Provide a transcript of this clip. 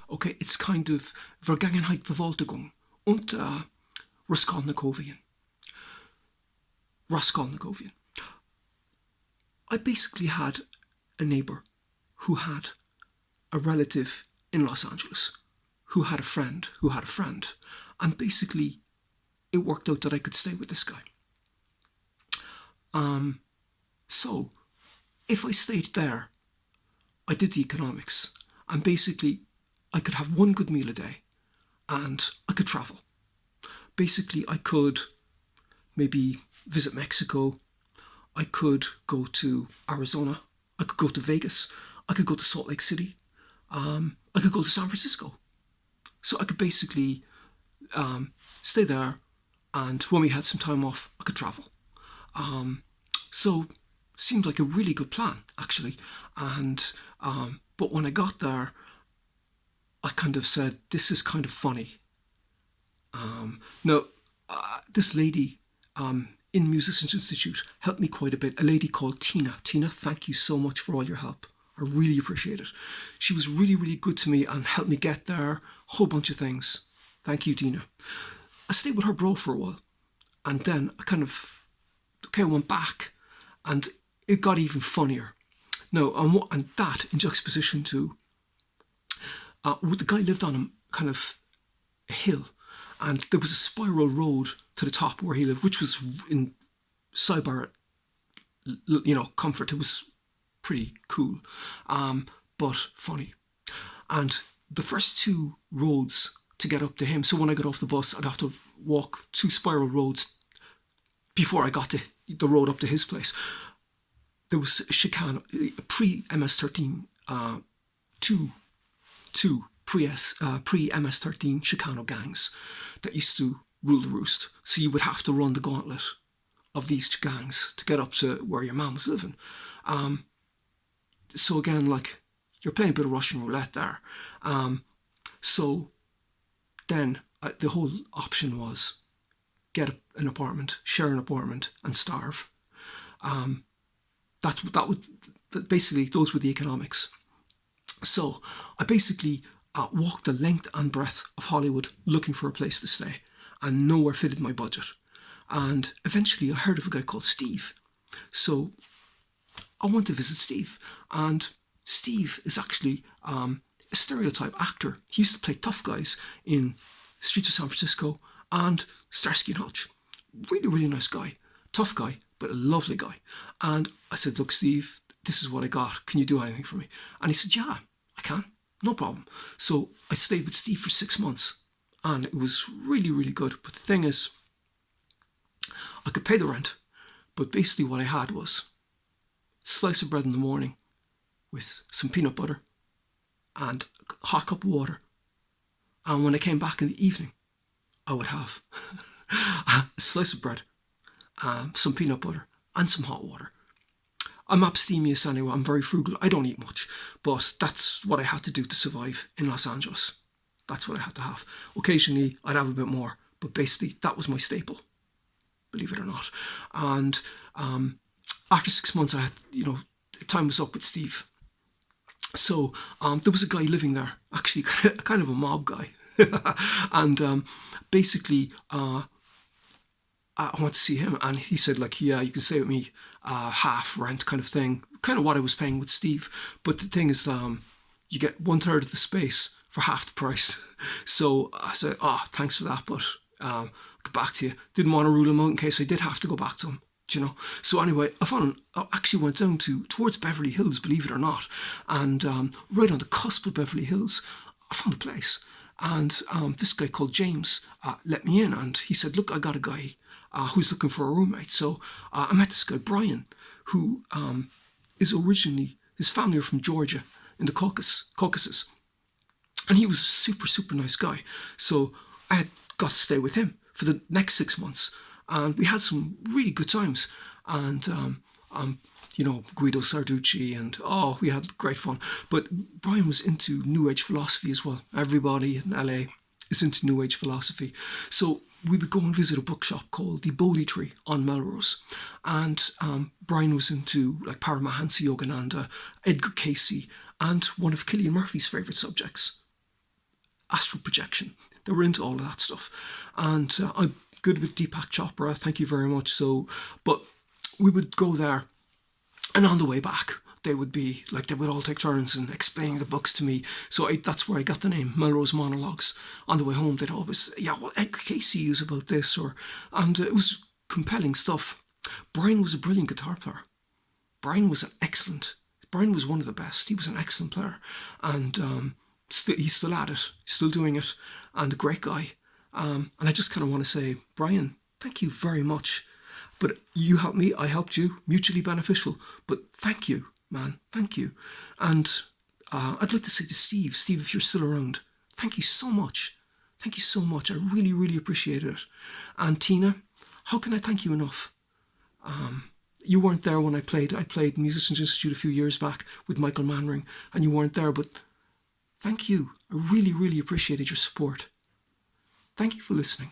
Okay, it's kind of Vergangenheitsbewältigung und Raskolnikovien. Raskolnikovien. I basically had a neighbour who had a relative in Los Angeles who had a friend who had a friend. And basically, it worked out that I could stay with this guy. So, if I stayed there, I did the economics. And basically, I could have one good meal a day and I could travel. Basically, I could maybe visit Mexico. I could go to Arizona. I could go to Vegas. I could go to Salt Lake City. I could go to San Francisco. So I could basically stay there, and when we had some time off, I could travel. So seemed like a really good plan, actually. And but when I got there, I kind of said, "This is kind of funny." Now, this lady in Musicians Institute helped me quite a bit. A lady called Tina. Tina, thank you so much for all your help. I really appreciate it. She was really, really good to me and helped me get there. A whole bunch of things. Thank you, Tina. I stayed with her bro for a while, and then I kind of went back, and it got even funnier. No, and that in juxtaposition to the guy lived on a kind of a hill, and there was a spiral road to the top where he lived, which was in sidebar, comfort. It was pretty cool, but funny. And the first two roads to get up to him, so when I got off the bus, I'd have to walk two spiral roads before I got to the road up to his place. There was a chicane, pre-MS-13, two pre-MS-13 Chicano gangs that used to rule the roost. So you would have to run the gauntlet of these two gangs to get up to where your mom was living. So again, like, you're playing a bit of Russian roulette there. So then the whole option was get an apartment, share an apartment, and starve. Basically, those were the economics. So I basically walked the length and breadth of Hollywood looking for a place to stay, and nowhere fitted my budget. And eventually I heard of a guy called Steve. So I went to visit Steve, and Steve is actually a stereotype actor. He used to play tough guys in Streets of San Francisco and Starsky and Hutch. Really, really nice guy. Tough guy, but a lovely guy. And I said, "Look, Steve, this is what I got. Can you do anything for me?" And he said, "Yeah, I can. No problem." So I stayed with Steve for 6 months, and it was really, really good. But the thing is, I could pay the rent, but basically what I had was a slice of bread in the morning with some peanut butter and a hot cup of water. And when I came back in the evening, I would have a slice of bread, some peanut butter, and some hot water. I'm abstemious anyway. I'm very frugal. I don't eat much, but that's what I had to do to survive in Los Angeles. That's what I had to have. Occasionally, I'd have a bit more, but basically, that was my staple, believe it or not. And after 6 months, I had, time was up with Steve. So there was a guy living there, actually, kind of a mob guy. And basically, I went to see him, and he said, like, "Yeah, you can stay with me, half rent kind of thing," kind of what I was paying with Steve. But the thing is, you get 1/3 of the space for half the price. So I said, "Oh, thanks for that, but I'll get back to you." Didn't want to rule him out in case I did have to go back to him, So anyway, I actually went down towards Beverly Hills, believe it or not, and right on the cusp of Beverly Hills, I found a place. And this guy called James let me in, and he said, "Look, I got a guy who's looking for a roommate." So I met this guy, Brian, who is originally, his family are from Georgia in the Caucasus. And he was a super, super nice guy. So I had got to stay with him for the next 6 months. And we had some really good times. And, Guido Sarducci, and we had great fun. But Brian was into New Age philosophy as well. Everybody in LA is into New Age philosophy. So we would go and visit a bookshop called the Bodhi Tree on Melrose. And Brian was into like Paramahansa Yogananda, Edgar Cayce, and one of Cillian Murphy's favourite subjects, astral projection. They were into all of that stuff. And I'm good with Deepak Chopra, thank you very much. So, but we would go there, and on the way back, they would be like, they would all take turns in explaining the books to me. So that's where I got the name Melrose Monologues. On the way home, they'd always, yeah, well, Ed Casey is about this, and it was compelling stuff. Brian was a brilliant guitar player. Brian was one of the best. He was an excellent player, and he's still at it, still doing it, and a great guy. And I just kind of want to say, Brian, thank you very much. But you helped me, I helped you, mutually beneficial. But thank you, man, thank you. And I'd like to say to Steve, if you're still around, thank you so much. Thank you so much. I really, really appreciate it. And Tina, how can I thank you enough? You weren't there when I played. I played Musicians Institute a few years back with Michael Manring, and you weren't there, but thank you. I really, really appreciated your support. Thank you for listening.